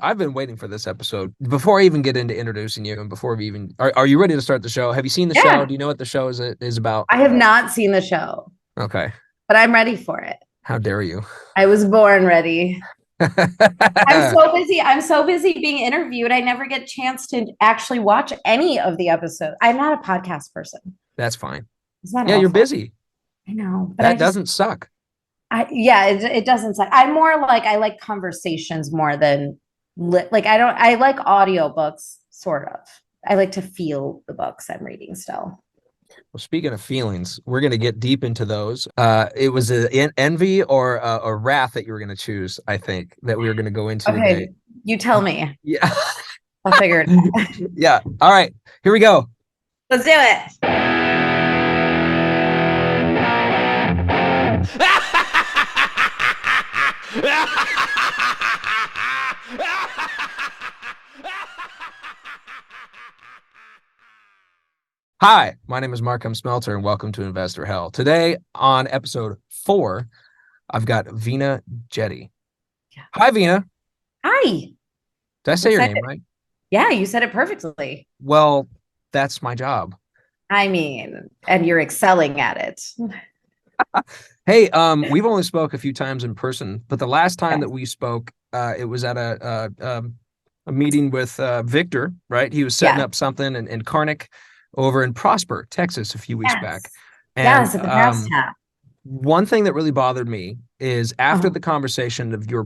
I've been waiting for this episode before I even get into introducing you and before we even are you ready to start the show? Have you seen the show? Yeah, Do you know what the show is about? I have not seen the show, Okay. but I'm ready for it. How dare you? I was born ready. I'm so busy. I'm so busy being interviewed. I never get a chance to actually watch any of the episodes. I'm not a podcast person. That's fine. Is that Yeah, you're awful? busy. I know, but That doesn't suck. yeah, it doesn't suck. I'm more like, I like conversations more than like, I like audiobooks, sort of. I like to feel the books I'm reading still. Well, speaking of feelings, we're going to get deep into those. It was envy or a wrath that you were going to choose, I think, that we were going to go into today. Okay, you tell me. Yeah. I'll figure it out. Yeah. All right. Here we go. Let's do it. Hi, my name is Mark. I'm Smeltzer, and welcome to Investor Hell. Today on episode 4, I've got Veena Jetti. Hi, Veena. Hi. Did I I'm say your excited. name right? Yeah, you said it perfectly. Well, that's my job. I mean, and you're excelling at it. Hey, we've only spoke a few times in person, but the last time that Yes. we spoke, it was at a meeting with Victor, right? He was setting Yeah. up something in Karnak over in Prosper, Texas, a few weeks back. Yes. And Yes, at the grass tap. one thing that really bothered me is after Oh, the conversation of your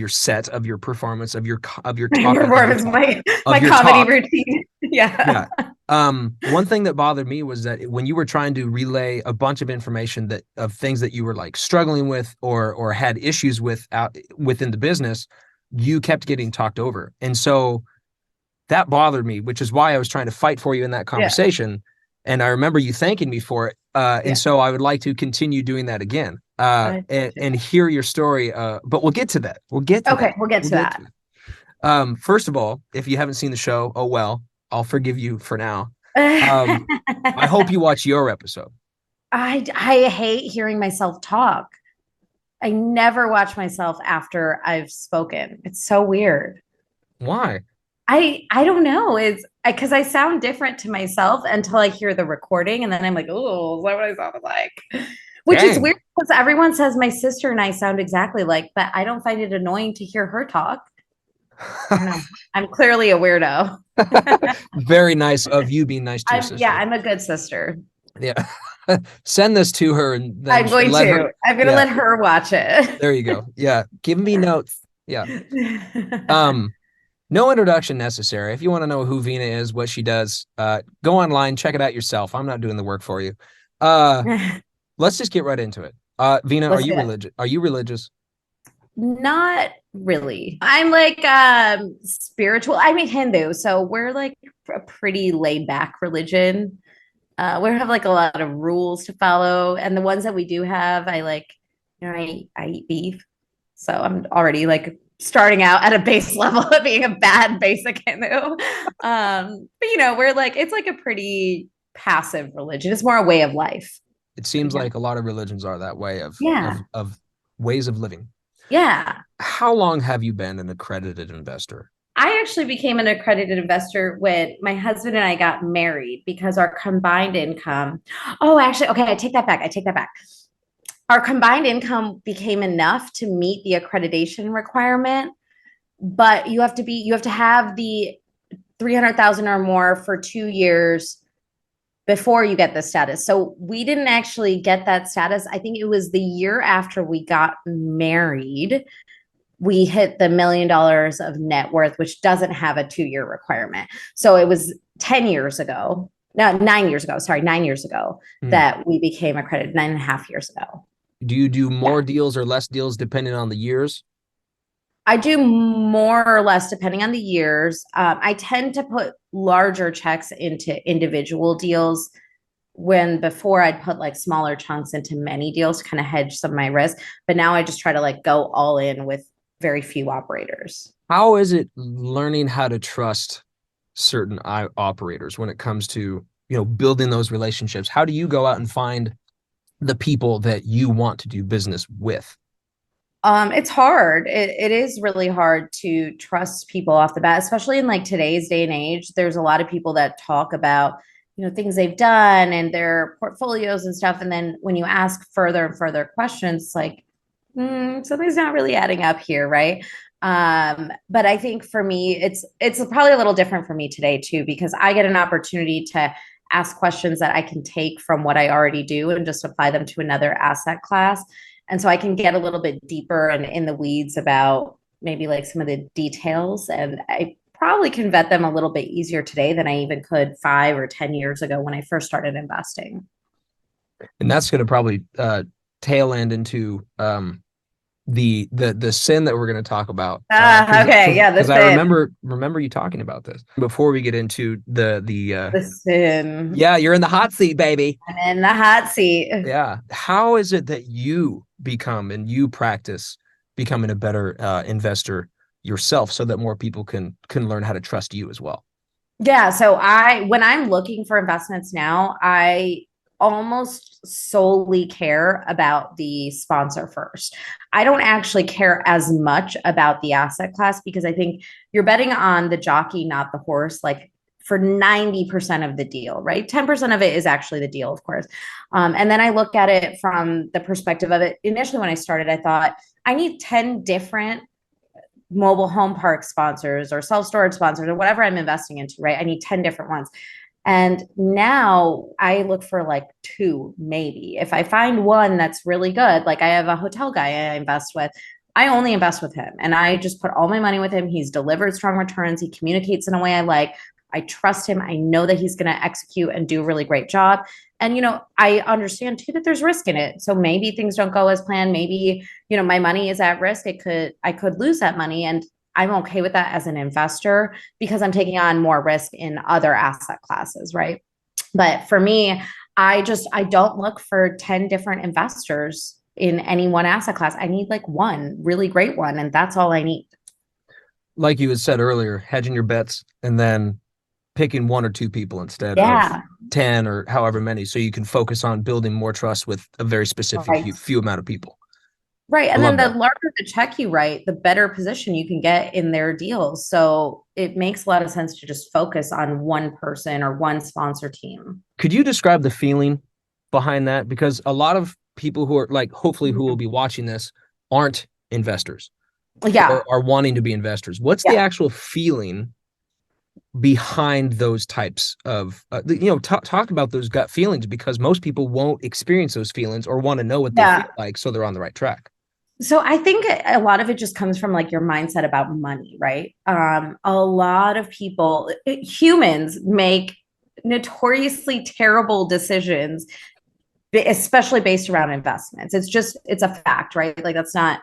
set of your performance of your your talking performance, my of your comedy talk. routine. Yeah. Yeah. One thing that bothered me was that when you were trying to relay a bunch of information that of things that you were like struggling with or had issues with out within the business, you kept getting talked over. And so that bothered me, which is why I was trying to fight for you in that Yeah. conversation. And I remember you thanking me for it. And Yeah. so I would like to continue doing that again. I And hear your story. But we'll get to that. We'll get to Okay, that. we'll get We'll to get to that. it. First of all, if you haven't seen the show, oh well, I'll forgive you for now. Um, I hope you watch your episode. I hate hearing myself talk. I never watch myself after I've spoken. It's so weird. Why? I don't know. It's because I sound different to myself until I hear the recording, and then I'm like, oh, is that what I sounded like? Which is Dang. weird because everyone says my sister and I sound exactly like, but I don't find it annoying to hear her talk. I don't know. I'm clearly a weirdo. Very nice of you being nice to your I'm yeah, sister. I'm a good sister. Yeah. Send this to her and then I'm going let her. to. I'm gonna Yeah, let her watch it. there you go. Yeah. Give me notes. Yeah. Um, no introduction necessary. If you want to know who Veena is, what she does, go online, check it out yourself. I'm not doing the work for you. Uh, let's just get right into it. Veena, are Let's you do it. religious? Are you religious? Not really. I'm like spiritual. I mean Hindu, so we're like a pretty laid back religion. We don't have like a lot of rules to follow, and the ones that we do have, I like. I eat beef, so I'm already like starting out at a base level of being a bad basic Hindu. But we're like it's like a pretty passive religion. It's more a way of life. It seems Yeah. like a lot of religions are that way Yeah. of ways of living. Yeah. How long have you been an accredited investor? I actually became an accredited investor when my husband and I got married because our combined income. Oh, actually, okay, I take that back. I take that back. Our combined income became enough to meet the accreditation requirement, but you have to have the 300,000 or more for 2 years before you get the status. So we didn't actually get that status. I think it was the year after we got married we hit the $1 million of net worth, which doesn't have a 2 year requirement. So it was 10 years ago, no, 9 years ago, sorry, 9 years ago Hmm. that we became accredited, 9.5 years ago. Do you do Yeah. more deals or less deals depending on the years? I do more or less depending on the years. I tend to put larger checks into individual deals when before I'd put like smaller chunks into many deals to kind of hedge some of my risk. But now I just try to like go all in with very few operators. How is it learning how to trust certain operators when it comes to, building those relationships? How do you go out and find the people that you want to do business with? It's hard. It is really hard to trust people off the bat, especially in like today's day and age. There's a lot of people that talk about, things they've done and their portfolios and stuff. And then when you ask further and further questions, it's like, something's not really adding up here, right? But I think for me, it's probably a little different for me today too, because I get an opportunity to ask questions that I can take from what I already do and just apply them to another asset class. And so I can get a little bit deeper and in the weeds about maybe like some of the details. And I probably can vet them a little bit easier today than I even could 5 or 10 years ago when I first started investing. And that's going to probably tail end into the sin that we're going to talk about, Okay, yeah, the because I sin. remember you talking about this before we get into The sin. yeah, you're in the hot seat, baby. I'm in the hot seat. Yeah, how is it that you become and you practice becoming a better investor yourself so that more people can learn how to trust you as well? Yeah, so when I'm looking for investments now, I almost solely care about the sponsor first. I don't actually care as much about the asset class because I think you're betting on the jockey, not the horse, like for 90% of the deal, right? 10% of it is actually the deal, of course. And then I look at it from the perspective of it. Initially, when I started, I thought I need 10 different mobile home park sponsors or self-storage sponsors or whatever I'm investing into, right? I need 10 different ones. And now I look for like two, maybe. If I find one that's really good, like I have a hotel guy I invest with, I only invest with him and I just put all my money with him. He's delivered strong returns. He communicates in a way I like. I trust him. I know that he's going to execute and do a really great job. And, I understand too that there's risk in it. So maybe things don't go as planned. Maybe, my money is at risk. I could lose that money. And I'm okay with that as an investor because I'm taking on more risk in other asset classes, right? But for me, I don't look for 10 different investors in any one asset class. I need like one really great one, and that's all I need. Like you had said earlier, hedging your bets and then picking one or two people instead of Yeah, 10 or however many, so you can focus on building more trust with a very specific right. few amount of people. Right. I And then love the that. larger the check you write, the better position you can get in their deals. So it makes a lot of sense to just focus on one person or one sponsor team. Could you describe the feeling behind that? Because a lot of people who are like, hopefully, who will Mhm. be watching this aren't investors or Yeah. are wanting to be investors. What's the Yeah. actual feeling behind those types of, talk about those gut feelings, because most people won't experience those feelings or want to know what they feel Yeah. like so they're on the right track. So I think a lot of it just comes from like your mindset about money, right? A lot of people, humans make notoriously terrible decisions, especially based around investments. It's a fact, right? Like that's not,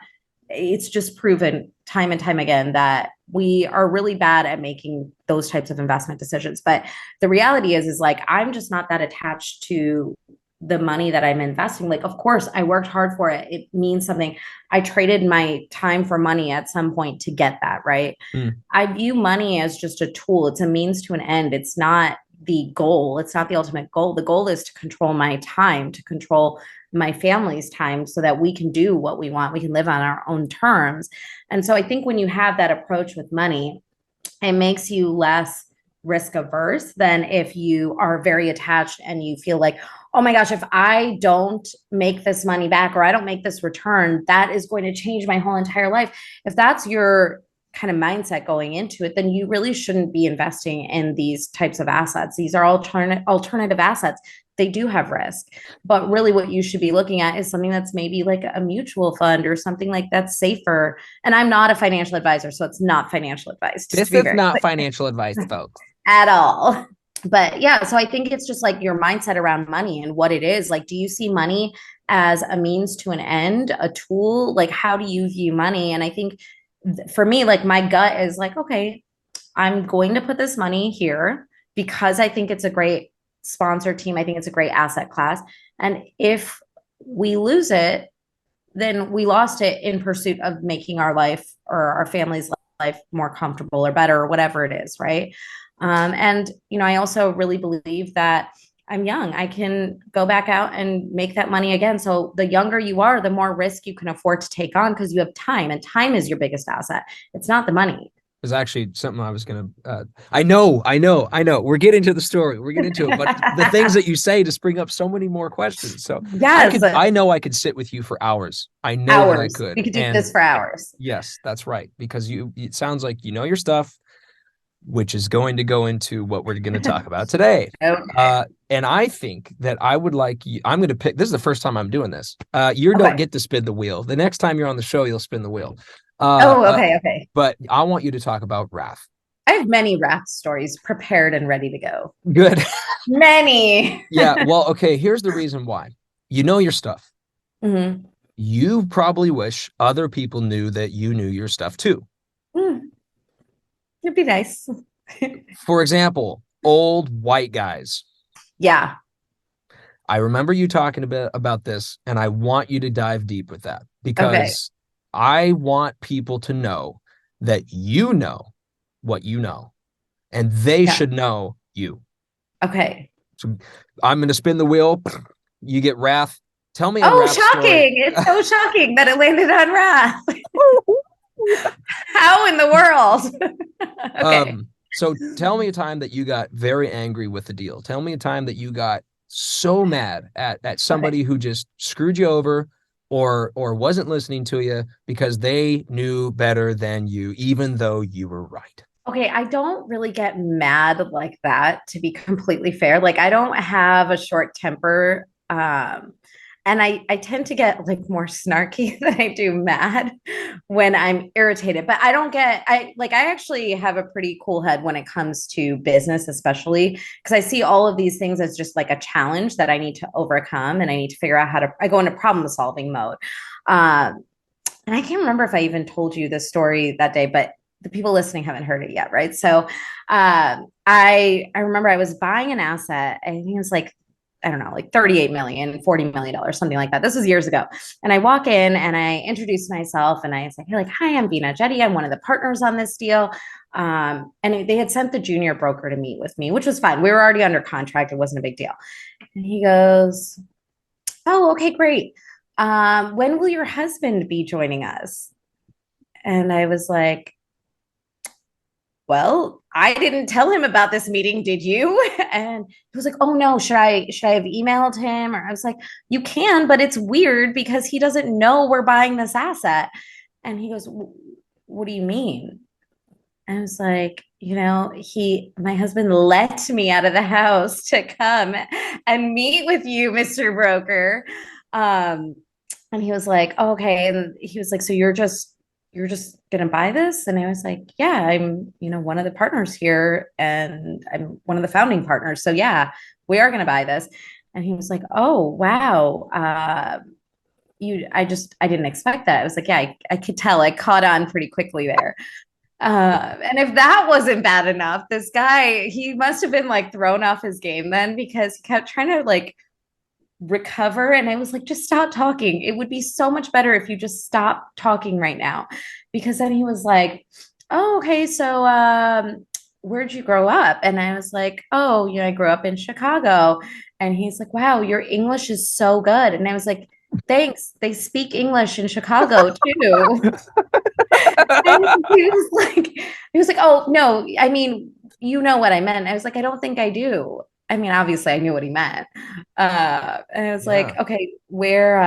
it's just proven time and time again that we are really bad at making those types of investment decisions. But the reality is like, I'm just not that attached to the money that I'm investing. Like, of course, I worked hard for it. It means something. I traded my time for money at some point to get that, right? Mm. I view money as just a tool. It's a means to an end. It's not the goal. It's not the ultimate goal. The goal is to control my time, to control my family's time so that we can do what we want. We can live on our own terms. And so I think when you have that approach with money, it makes you less risk averse than if you are very attached and you feel like, oh my gosh, if I don't make this money back or I don't make this return, that is going to change my whole entire life. If that's your kind of mindset going into it, then you really shouldn't be investing in these types of assets. These are alternative assets. They do have risk, but really what you should be looking at is something that's maybe like a mutual fund or something like that's safer. And I'm not a financial advisor, so it's not financial advice, just to This be is very not clear financial advice, folks. at all. But yeah, so I think it's just like your mindset around money and what it is. Like, do you see money as a means to an end, a tool? Like, how do you view money? And I think for me, like, my gut is like, okay, I'm going to put this money here because I think it's a great sponsor team. I think it's a great asset class. And if we lose it, then we lost it in pursuit of making our life or our family's life more comfortable or better or whatever it is, right? And I also really believe that I'm young. I can go back out and make that money again. So the younger you are, the more risk you can afford to take on because you have time, and time is your biggest asset. It's not the money. Is actually something I was gonna. I know. We're getting to the story. We're getting into it, but the things that you say just bring up so many more questions. So Yes, I know I could sit with you for hours. I know that I hours. We could. could do And this for hours. yes, that's right. Because it sounds like you know your stuff, which is going to go into what we're going to talk about today. Okay. And I think that I would like you. I'm going to pick. This is the first time I'm doing this. You don't Okay. get to spin the wheel. The next time you're on the show, you'll spin the wheel. Uh, Oh, uh, okay. Okay. but I want you to talk about wrath. I have many rap stories prepared and ready to go. Good. Many. Yeah. Well, okay. Here's the reason why. You know your stuff. Mm-hmm. You probably wish other people knew that you knew your stuff too. Mm, it'd be nice. For example, old white guys. Yeah. I remember you talking about this, and I want you to dive deep with that Okay. because I want people to know that you know what you know, and they Yeah. should know you. Okay. So I'm going to spin the wheel. You get wrath. Tell me a Oh, wrath story. shocking. It's so shocking that it landed on Wrath. How in the world? Okay. So tell me a time that you got very angry with the deal. Tell me a time that you got so mad at Okay. somebody who just screwed you over or wasn't listening to you because they knew better than you, even though you were right. Okay, I don't really get mad like that, to be completely fair. Like I don't have a short temper. And I tend to get like more snarky than I do mad when I'm irritated. But I don't get I actually have a pretty cool head when it comes to business, especially because I see all of these things as just like a challenge that I need to overcome and I need to figure out how to I go into problem solving mode. Um, and I can't remember if I even told you this story that day, but the people listening haven't heard it yet, right? So I remember I was buying an asset. I think it was like I don't know, like 38 million, $40 million, something like that. This was years ago. And I walk in and I introduce myself and I say, hey, like, hi, I'm Veena Jetti. I'm one of the partners on this deal. And they had sent the junior broker to meet with me, which was fine. We were already under contract. It wasn't a big deal. And he goes, oh, okay, great. When will your husband be joining us? And I was like, well, I didn't tell him about this meeting, did you? And he was like, oh no, should I have emailed him? Or I was like, you can, but it's weird because he doesn't know we're buying this asset. And he goes, what do you mean? And I was like, my husband let me out of the house to come and meet with you, Mr. Broker. Um, and he was like, oh, okay. And he was like, so you're just gonna buy this? And I was like, yeah, I'm, one of the partners here and I'm one of the founding partners. So yeah, we are gonna buy this. And he was like, oh, wow. I didn't expect that. I was like, yeah, I could tell. I caught on pretty quickly there. And if that wasn't bad enough, this guy, he must have been like thrown off his game then because he kept trying to like recover. And I was like, just stop talking. It would be so much better if you just stop talking right now. Because then he was like, oh, okay. So, where'd you grow up? And I was like, oh, I grew up in Chicago. And he's like, wow, your English is so good. And I was like, thanks. They speak English in Chicago too. And he was like, oh, no, I mean, you know what I meant. I was like, I don't think I do. I mean, obviously I knew what he meant. And I was like, Yeah. okay, where,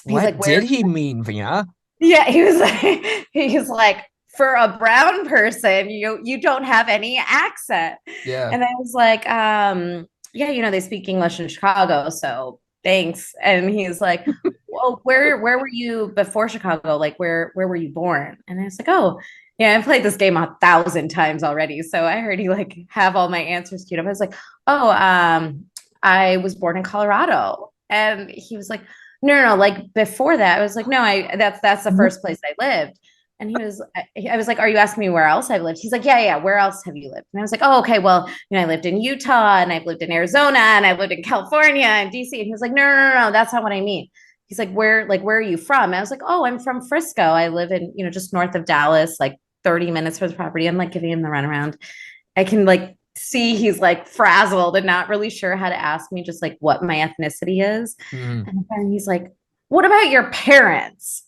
he's like, What where, did he mean, Vina? yeah, he was like, for a brown person, you don't have any accent. Yeah. And I was like, yeah, they speak English in Chicago, so thanks. And he's like, well, where were you before Chicago? Like where were you born? And I was like, oh, yeah, I've played this game 1,000 times already. So I heard he like have all my answers queued up. I was like, oh, I was born in Colorado. And he was like, no, like before that. I was like, no, that's the first place I lived. And I was like, are you asking me where else I've lived? He's like, yeah, where else have you lived? And I was like, oh, okay, well, I lived in Utah and I've lived in Arizona and I've lived in California and DC. And he was like, no, that's not what I mean. He's like, where are you from? And I was like, oh, I'm from Frisco. I live in, just north of Dallas, like 30 minutes from the property. I'm like giving him the runaround. I can like see he's like frazzled and not really sure how to ask me just like what my ethnicity is. Mhm. And then he's like, what about your parents?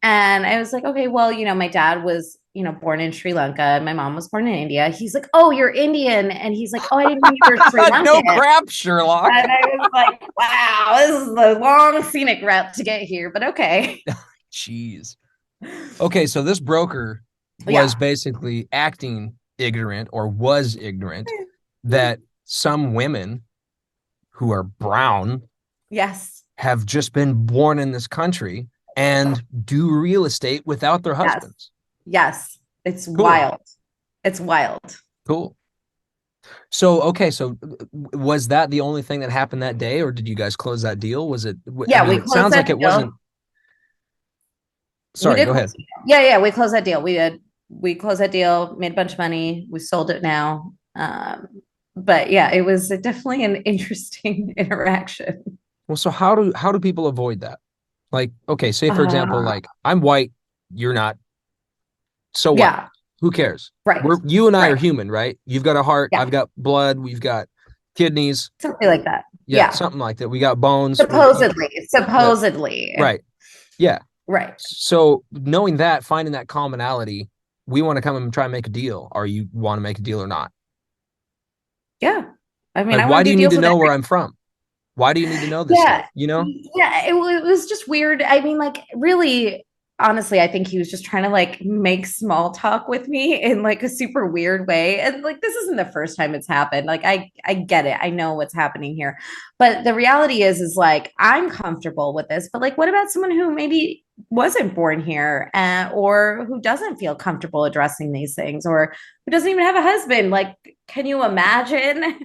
And I was like, okay, well, my dad was, born in Sri Lanka. My mom was born in India. He's like, oh, you're Indian. And he's like, oh, I didn't know you were Sri No Lankan. crap, Sherlock. And I was like, wow, this is the long scenic route to get here, but okay. Jeez. Okay, so this broker was Yeah. basically acting ignorant or was ignorant that some women who are brown Yes. have just been born in this country and do real estate without their Yes. husbands. Yes. It's Cool. wild. It's wild. Cool. So, okay, so was that the only thing that happened that day, or did you guys close that deal? Was it, I Yeah, mean, we it closed sounds like that it deal. wasn't. We Sorry, did go close ahead. the deal. Yeah, we closed that deal. We closed that deal, made a bunch of money. We sold it now. But yeah, it was definitely an interesting interaction. Well, so how do people avoid that? Like, okay, say for example, Uh, like I'm white, you're not. So what? yeah, Who cares? right, You and I are right. human, right? You've got a heart, Yeah, I've got blood, we've got kidneys. something like that. Yeah, Yeah, something like that. We got bones. supposedly, Right. supposedly, Right. Yeah. right. So knowing that, finding that commonality, we want to come and try and make a deal. Or you want to make a deal or not? Yeah, I mean, Like, I why want do to you do need deals to with know where every. I'm from? Why do you need to know this stuff? Yeah, You know? yeah. It was just weird. I mean, like, really, honestly, I think he was just trying to like make small talk with me in like a super weird way. And like, this isn't the first time it's happened. Like, I get it. I know what's happening here. But the reality is like I'm comfortable with this. But like, what about someone who maybe wasn't born here, or who doesn't feel comfortable addressing these things, or who doesn't even have a husband? Like, can you imagine?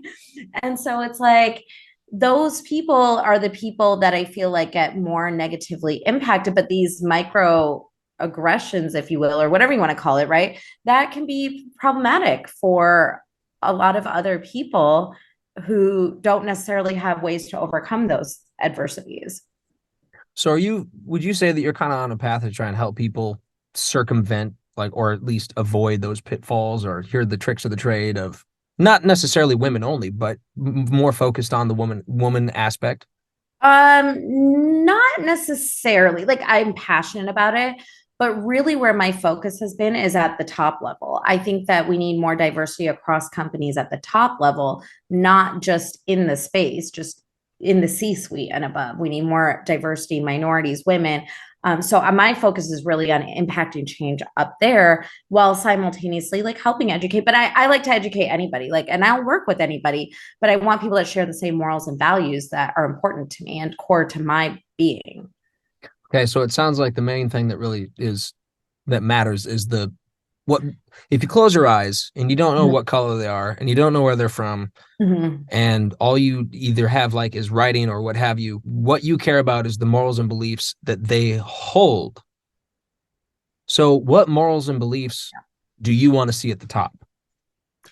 And so it's like those people are the people that I feel like get more negatively impacted. But these micro aggressions, if you will, or whatever you want to call it, right? That can be problematic for a lot of other people who don't necessarily have ways to overcome those adversities. So would you say that you're kind of on a path to try and help people circumvent, like, or at least avoid those pitfalls or hear the tricks of the trade of not necessarily women only, but more focused on the woman aspect? Not necessarily. Like I'm passionate about it, but really where my focus has been is at the top level. I think that we need more diversity across companies at the top level, not just in the space, just in the C-suite and above. We need more diversity, minorities, women. So my focus is really on impacting change up there while simultaneously like helping educate. But I like to educate anybody, like, and I'll work with anybody, but I want people that share the same morals and values that are important to me and core to my being. Okay, so it sounds like the main thing that matters is what if you close your eyes and you don't know what color they are and you don't know where they're from, Mm-hmm. and all you either have like is writing or what have you, what you care about is the morals and beliefs that they hold. So what morals and beliefs do you want to see at the top?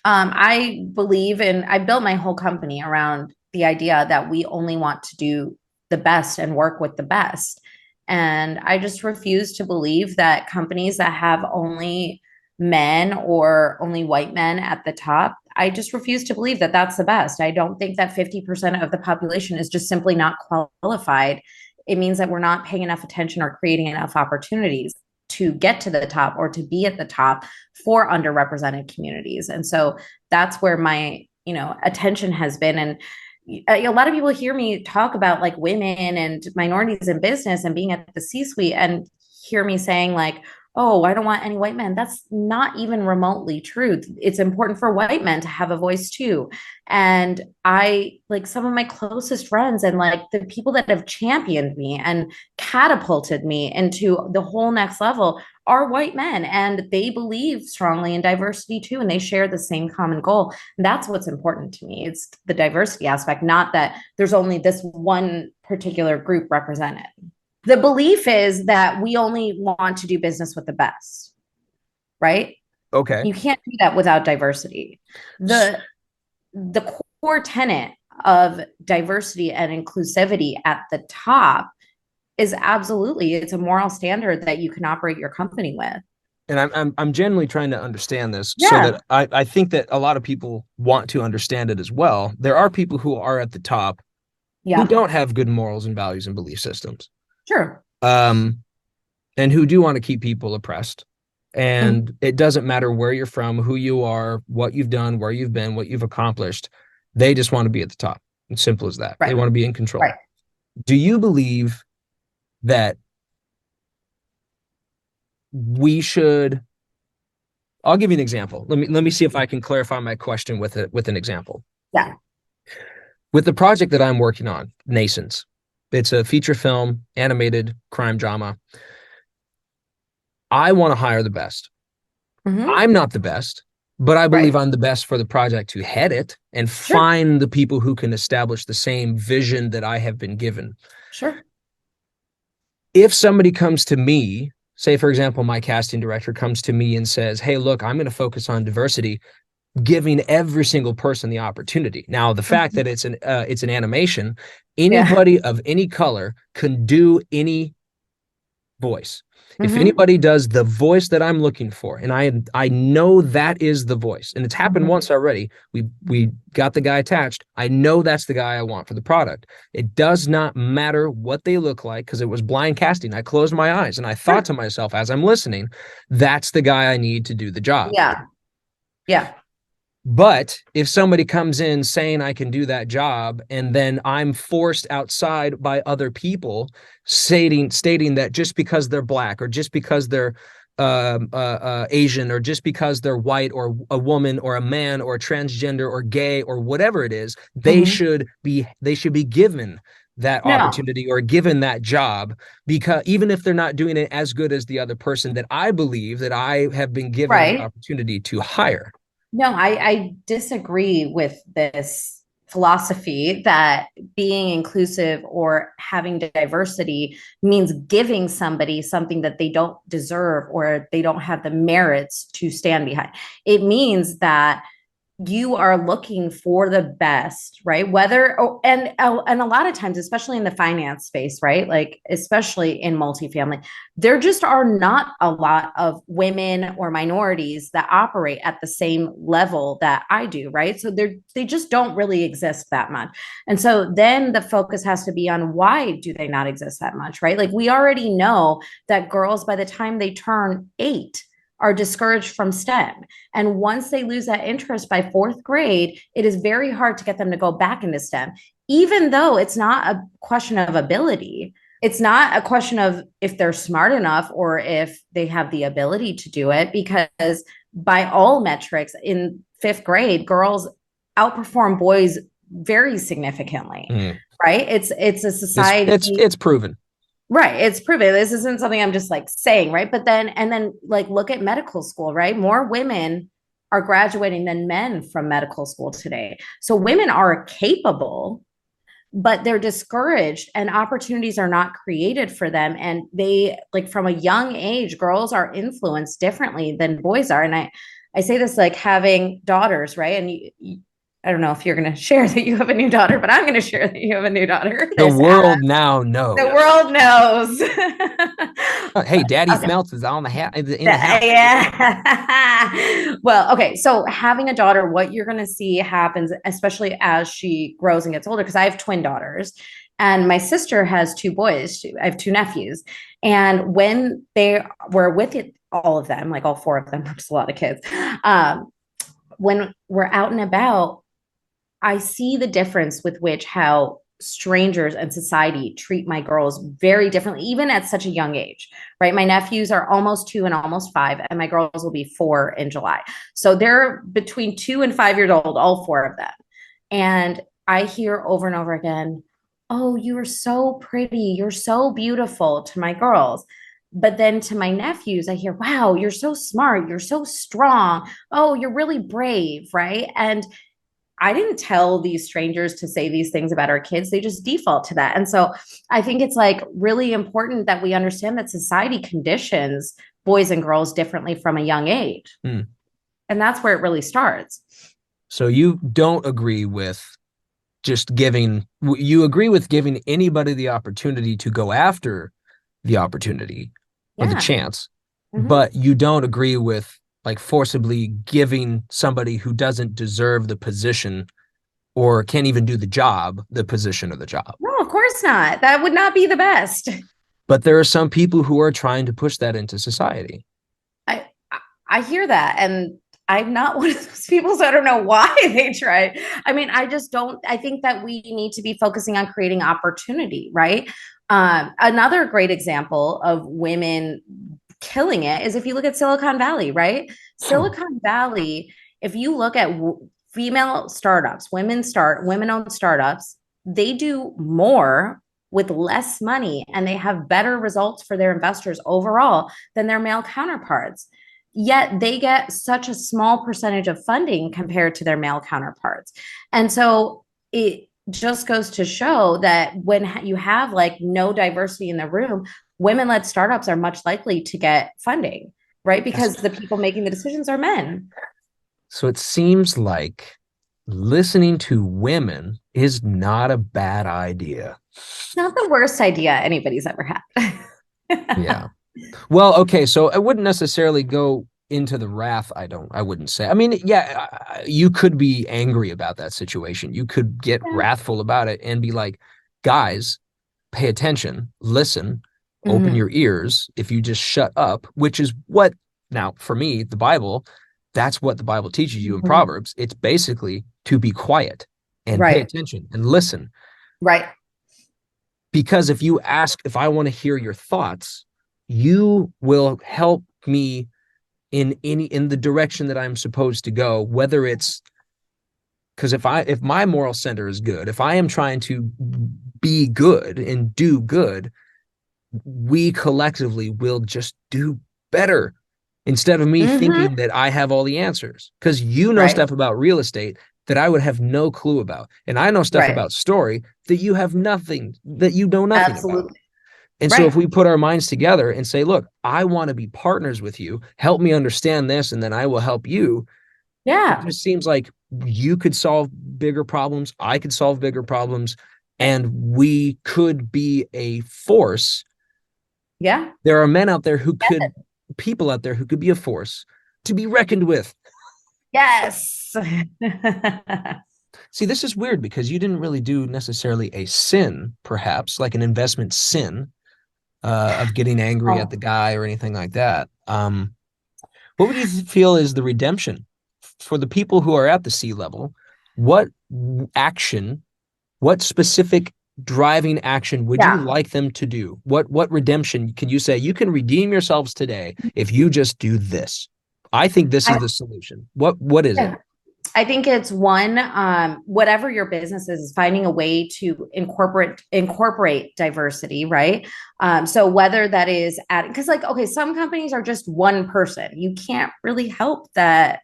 I believe in, I built my whole company around the idea that we only want to do the best and work with the best. And I just refuse to believe that companies that have only men or only white men at the top, I just refuse to believe that that's the best. I don't think that 50% of the population is just simply not qualified. It means that we're not paying enough attention or creating enough opportunities to get to the top or to be at the top for underrepresented communities. And so that's where my, attention has been. And a lot of people hear me talk about like women and minorities in business and being at the C-suite and hear me saying like, oh, I don't want any white men. That's not even remotely true. It's important for white men to have a voice too. And I like some of my closest friends and like the people that have championed me and catapulted me into the whole next level are white men, and they believe strongly in diversity too, and they share the same common goal. And that's what's important to me. It's the diversity aspect, not that there's only this one particular group represented. The belief is that we only want to do business with the best, right? Okay. You can't do that without diversity. The core tenet of diversity and inclusivity at the top is absolutely, it's a moral standard that you can operate your company with. and I'm genuinely trying to understand this so Yeah. that I think that a lot of people want to understand it as well. There are people who are at the top who Yeah. don't have good morals and values and belief systems, Sure. um, and who do want to keep people oppressed. Mhm. And it doesn't matter where you're from, who you are, what you've done, where you've been, what you've accomplished. They just want to be at the top. It's simple as that. They Right. want to be in control. Right. Do you believe that we should? I'll give you an example. Let me see if I can clarify my question with an example. Yeah. With the project that I'm working on, Nascents, it's a feature film, animated crime drama. I want to hire the best. Hmm. I'm not the best, but I believe Right. I'm the best for the project to head it and Sure. find the people who can establish the same vision that I have been given. Sure. If somebody comes to me, say, for example, my casting director comes to me and says, hey, look, I'm going to focus on diversity, giving every single person the opportunity. Now, the fact Mhm. that it's an animation, Yeah. anybody of any color can do any voice. If Hmm. anybody does the voice that I'm looking for, and I know that is the voice, and it's happened Hmm. once already. We got the guy attached. I know that's the guy I want for the product. It does not matter what they look like because it was blind casting. I closed my eyes and I thought Sure. to myself as I'm listening, that's the guy I need to do the job. Yeah. Yeah. But if somebody comes in saying I can do that job, and then I'm forced outside by other people stating that just because they're black or just because they're Asian or just because they're white or a woman or a man or transgender or gay or whatever it is, Hmm. they should be given that No. opportunity or given that job, because even if they're not doing it as good as the other person that I believe that I have been given the Right. opportunity to hire. No, I disagree with this philosophy that being inclusive or having diversity means giving somebody something that they don't deserve or they don't have the merits to stand behind. It means that you are looking for the best, right? Whether and a lot of times, especially in the finance space, right? Like especially in multifamily, there just are not a lot of women or minorities that operate at the same level that I do, right? So they just don't really exist that much. And so then the focus has to be on why do they not exist that much, right? Like we already know that girls by the time they turn 8 are discouraged from STEM. And once they lose that interest by fourth grade, it is very hard to get them to go back into STEM, even though it's not a question of ability. It's not a question of if they're smart enough or if they have the ability to do it, because by all metrics in fifth grade, girls outperform boys very significantly, Mm. right? It's a society. It's proven. Right. It's proven. This isn't something I'm just like saying, right? But then, and then like look at medical school, right? More women are graduating than men from medical school today. So women are capable, but they're discouraged and opportunities are not created for them. And they like from a young age, girls are influenced differently than boys are. And I say this like having daughters, right? And I don't know if you're going to share that you have a new daughter, but I'm going to share that you have a new daughter. The This world now the knows. world knows. Hey, Daddy Okay. Smeltzer is on in the house. Yeah. Well, okay. So having a daughter, what you're going to see happens, especially as she grows and gets older, because I have twin daughters and my sister has two boys. I have two nephews. And when they were with it, all of them, like all four of them, just a lot of kids, when we're out and about, I see the difference with which how strangers and society treat my girls very differently, even at such a young age, right? My nephews are almost 2 and almost 5, and my girls will be 4 in July. So they're between 2 and 5 years old, all four of them. And I hear over and over again, oh, you are so pretty. You're so beautiful to my girls. But then to my nephews, I hear, wow, you're so smart. You're so strong. Oh, you're really brave, right? And I didn't tell these strangers to say these things about our kids. They just default to that. And so I think it's like really important that we understand that society conditions boys and girls differently from a young age. Hmm. And that's where it really starts. So you don't agree with you agree with giving anybody the opportunity to go after the opportunity or the Yeah. chance. Mhm. but you don't agree with like forcibly giving somebody who doesn't deserve the position or can't even do the job, the position or the job. No, of course not. That would not be the best. But there are some people who are trying to push that into society. I I hear that, and I'm not one of those people, so I don't know why they tried. I mean, I just don't. I think that we need to be focusing on creating opportunity, right? Another great example of women killing it is if you look at Silicon Valley, right? Silicon Valley, if you look at female startups, women-owned startups, they do more with less money and they have better results for their investors overall than their male counterparts. Yet they get such a small percentage of funding compared to their male counterparts. And so it just goes to show that when you have like no diversity in the room, women-led startups are much likely to get funding, right? Because the people making the decisions are men. So it seems like listening to women is not a bad idea. It's not the worst idea anybody's ever had. Yeah. Well, okay, so I wouldn't necessarily go into the wrath. I wouldn't say. I mean, yeah, you could be angry about that situation. You could get Yeah. wrathful about it and be like, guys, pay attention, listen, open Mm-hmm. your ears. If you just shut up, which is what now for me, the Bible, that's what the Bible teaches you in Mm-hmm. Proverbs. It's basically to be quiet and pay Right. attention and listen. Right. Because if you ask if I want to hear your thoughts, you will help me in the direction that I'm supposed to go, whether it's because if my moral center is good, if I am trying to be good and do good, we collectively will just do better instead of me Mm-hmm. thinking that I have all the answers. Because you know Right. stuff about real estate that I would have no clue about. And I know stuff Right. about story that you have nothing, that you know nothing about. Absolutely. And so if Right. we put our minds together and say, look, I want to be partners with you, help me understand this, and then I will help you. It Yeah. just seems like you could solve bigger problems. I could solve bigger problems. And we could be a force. Yeah. There are men out there who could, people out there who could be a force to be reckoned with. Yes. See, this is weird because you didn't really do necessarily a sin, perhaps like an investment sin of getting angry at Oh, the guy or anything like that. What would you feel is the redemption for the people who are at the sea level? What action, what specific driving action would you yeah. like them to do? What redemption can you say you can redeem yourselves today if you just do this? I think this is I, the solution. What is it? yeah. I think it's one, whatever your business is finding a way to incorporate diversity, right? So whether that is at because like okay, some companies are just one person. You can't really help that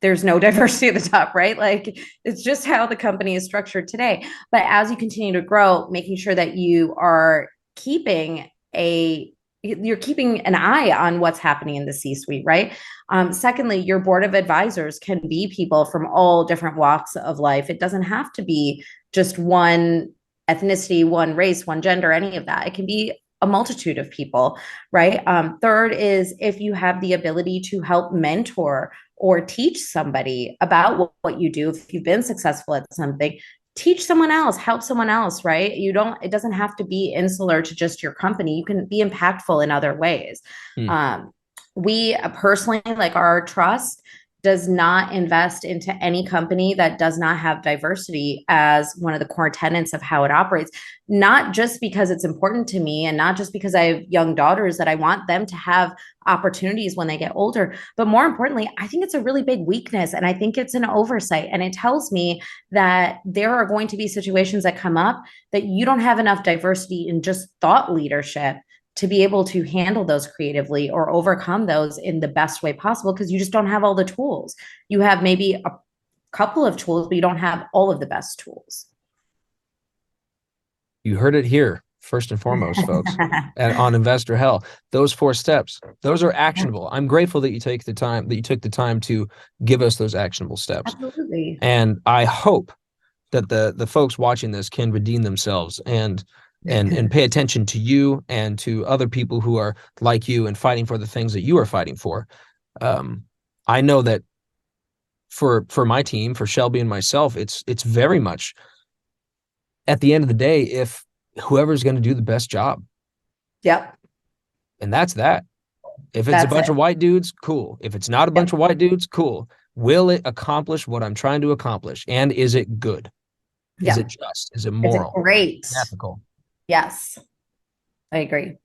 there's no diversity at the top, right? Like it's just how the company is structured today. But as you continue to grow, making sure that you are keeping a you're keeping an eye on what's happening in the C-suite, right? Secondly, your board of advisors can be people from all different walks of life. It doesn't have to be just one ethnicity, one race, one gender, any of that. It can be a multitude of people, right? Third is if you have the ability to help mentor or teach somebody about what you do, if you've been successful at something, teach someone else, help someone else, right? It doesn't have to be insular to just your company. You can be impactful in other ways. Hmm. We personally, like our trust, does not invest into any company that does not have diversity as one of the core tenets of how it operates. Not just because it's important to me and not just because I have young daughters that I want them to have opportunities when they get older, but more importantly, I think it's a really big weakness and I think it's an oversight. And it tells me that there are going to be situations that come up that you don't have enough diversity in just thought leadership to be able to handle those creatively or overcome those in the best way possible because you just don't have all the tools. You have maybe a couple of tools, but you don't have all of the best tools. You heard it here, first and foremost, folks, on Investor Hell. Those 4 steps, those are actionable. I'm grateful that you took the time to give us those actionable steps. Absolutely. And I hope that the folks watching this can redeem themselves and and pay attention to you and to other people who are like you and fighting for the things that you are fighting for. I know that for my team, for Shelby and myself, it's very much at the end of the day, if whoever's going to do the best job. Yep. And that's that. If it's a That's bunch it. of white dudes, cool. If it's not a bunch Yep. of white dudes, cool. Will it accomplish what I'm trying to accomplish? And is it good? Is it Yep. just? Is it It's a moral? great. Ethical? Yes, I agree.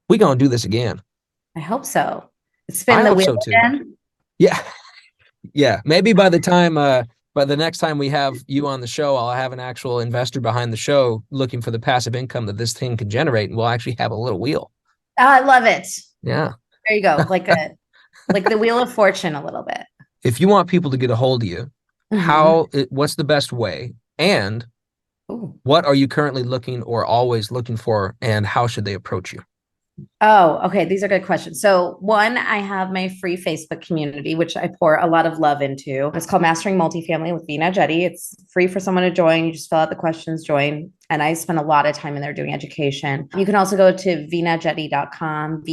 We gonna do this again. I hope so. I Spin the hope wheel so too. again. Yeah. Yeah. Maybe by the next time we have you on the show, I'll have an actual investor behind the show looking for the passive income that this thing can generate, and we'll actually have a little wheel. Oh, I love it. Yeah. There you go. Like the Wheel of Fortune a little bit. If you want people to get a hold of you, Mm-hmm. what's the best way? And Ooh. what are you currently looking or always looking for, and how should they approach you? Oh, okay. These are good questions. So, one, I have my free Facebook community, which I pour a lot of love into. It's called Mastering Multifamily with Veena, Jetti. It's free for someone to join. You just fill out the questions, join. And I spend a lot of time in there doing education. You can also go to veenajetti.com,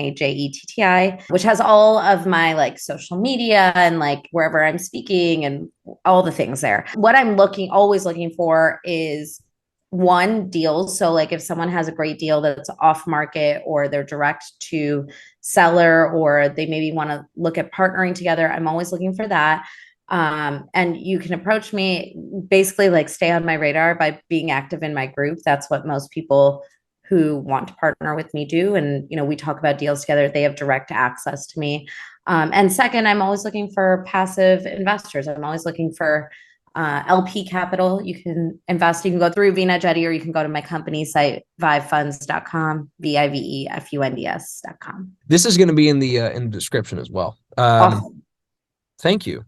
VEENAJETTI, which has all of my like social media and like wherever I'm speaking and all the things there. What I'm always looking for is one, deals. So like if someone has a great deal that's off market or they're direct to seller or they maybe want to look at partnering together, I'm always looking for that. And you can approach me, basically like stay on my radar by being active in my group. That's what most people who want to partner with me do. And, we talk about deals together. They have direct access to me. And second, I'm always looking for passive investors. I'm always looking for LP capital. You can invest. You can go through Veena Jetti, or you can go to my company site, vivefunds.com, VIVEFUNDS.com. This is going to be in the description as well. Awesome. Thank you.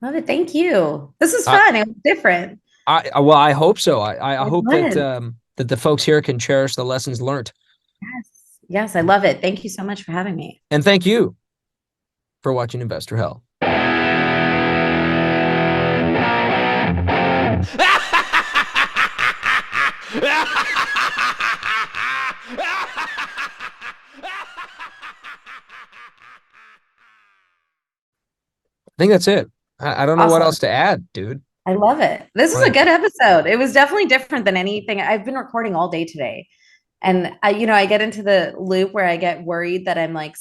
Love it. Thank you. This is I, fun. It was different. well, I hope so. I It hope that was. that the folks here can cherish the lessons learned. Yes. Yes. I love it. Thank you so much for having me. And thank you for watching Investor Hell. I think that's it. I don't know what Awesome. else to add, dude. I love it. This is a Like, good episode. It was definitely different than anything. I've been recording all day today. And I get into the loop where I get worried that I'm like,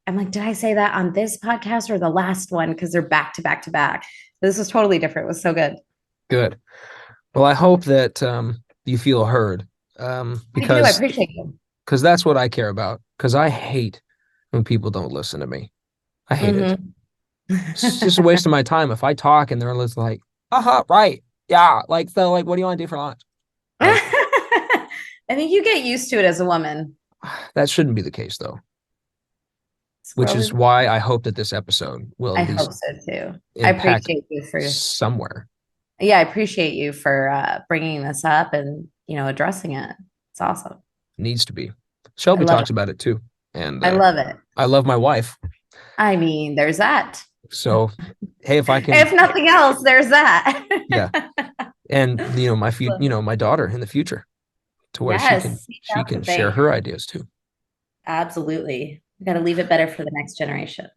did I say that on this podcast or the last one? Because they're back to back to back. This was totally different. It was so good. good. Well, I hope that you feel heard, I do. I because appreciate you. that's what I care about. Because I hate when people don't listen to me. I hate it. Mhm. It's just a waste of my time if I talk and they're just like, right, yeah, like, so, like, what do you want to do for lunch? Like, I think you get used to it as a woman. that shouldn't be the case, though. Which Squirrel is is- why I hope that this episode will I at hope least so too. I impact appreciate you for, somewhere. yeah, I appreciate you for bringing this up and, addressing it. It's awesome. Needs to be. I Shelby love talks it. about it too, and I love it. I love my wife. I mean, there's that. So, hey, if I can, If nothing else, there's that. yeah, and my daughter in the future, to where Yes, she that's the can share thing. her ideas too. Absolutely. We got to leave it better for the next generation.